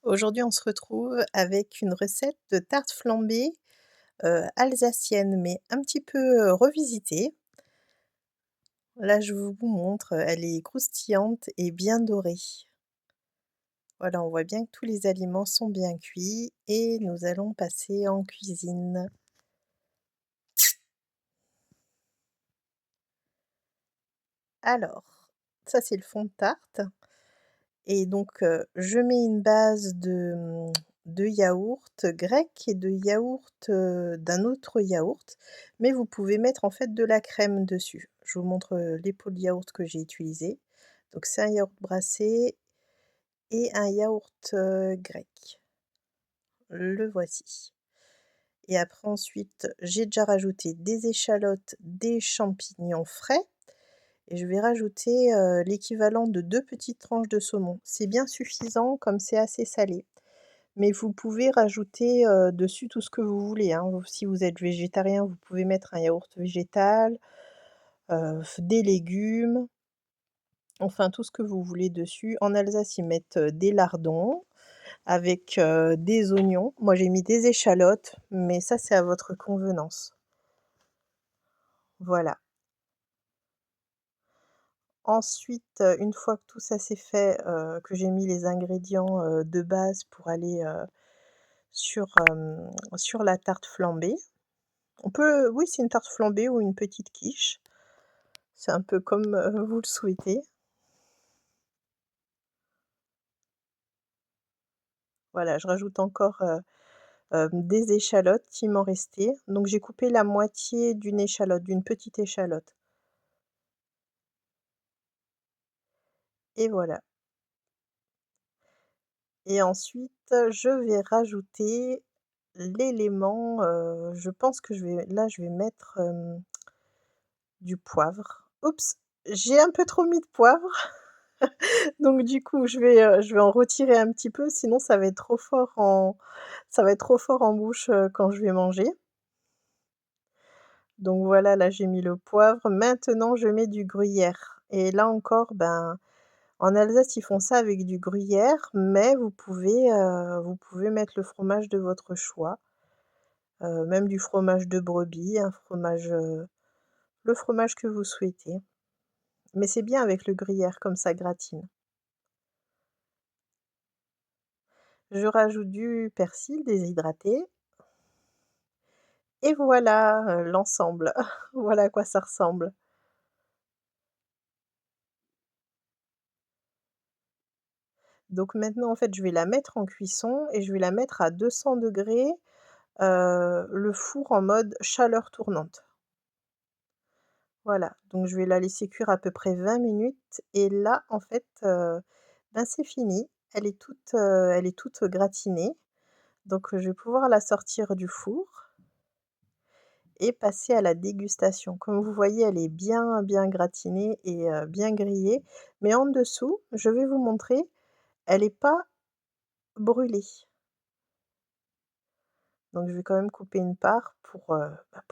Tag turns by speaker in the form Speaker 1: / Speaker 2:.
Speaker 1: Aujourd'hui, on se retrouve avec une recette de tarte flambée, alsacienne, mais un petit peu, revisitée. Là, je vous montre, elle est croustillante et bien dorée. Voilà, on voit bien que tous les aliments sont bien cuits et nous allons passer en cuisine. Alors, ça, c'est le fond de tarte et donc je mets une base de yaourt grec et de yaourt, d'un autre yaourt, mais vous pouvez mettre en fait de la crème dessus. Je vous montre, les pots de yaourt que j'ai utilisés. Donc c'est un yaourt brassé et un yaourt, grec. Le voici et après ensuite, j'ai déjà rajouté des échalotes, des champignons frais et je vais rajouter, l'équivalent de 2 petites tranches de saumon. C'est bien suffisant comme c'est assez salé. Mais vous pouvez rajouter, dessus tout ce que vous voulez, hein. Si vous êtes végétarien, vous pouvez mettre un yaourt végétal, des légumes, enfin tout ce que vous voulez dessus. En Alsace, ils mettent, des lardons avec, des oignons. Moi, j'ai mis des échalotes, mais ça, c'est à votre convenance. Voilà. Ensuite, une fois que tout ça c'est fait, que j'ai mis les ingrédients, de base pour aller, sur la tarte flambée. On peut oui, c'est une tarte flambée ou une petite quiche. C'est un peu comme, vous le souhaitez. Voilà, je rajoute encore, des échalotes, il m'en restait. Donc j'ai coupé la moitié d'une échalote, d'une petite échalote et voilà et ensuite, je vais rajouter l'élément, je pense que je vais mettre, du poivre. Oups! J'ai un peu trop mis de poivre, donc du coup, je vais en retirer un petit peu, sinon ça va être trop fort en bouche, quand je vais manger. Donc voilà, là j'ai mis le poivre. Maintenant je mets du gruyère et là encore, ben, en Alsace, ils font ça avec du gruyère, mais vous pouvez mettre le fromage de votre choix, même du fromage de brebis, un fromage, le fromage que vous souhaitez. Mais c'est bien avec le gruyère, comme ça gratine. Je rajoute du persil déshydraté et voilà, l'ensemble. Voilà à quoi ça ressemble. Donc maintenant, en fait, je vais la mettre en cuisson et je vais la mettre à 200°, le four en mode chaleur tournante. Voilà, donc je vais la laisser cuire à peu près 20 minutes et là, en fait, ben, c'est fini. Elle est toute gratinée, donc je vais pouvoir la sortir du four et passer à la dégustation. Comme vous voyez, elle est bien, bien gratinée et bien grillée, mais en dessous, je vais vous montrer, elle est pas brûlée. Donc je vais quand même couper une part pour, bah,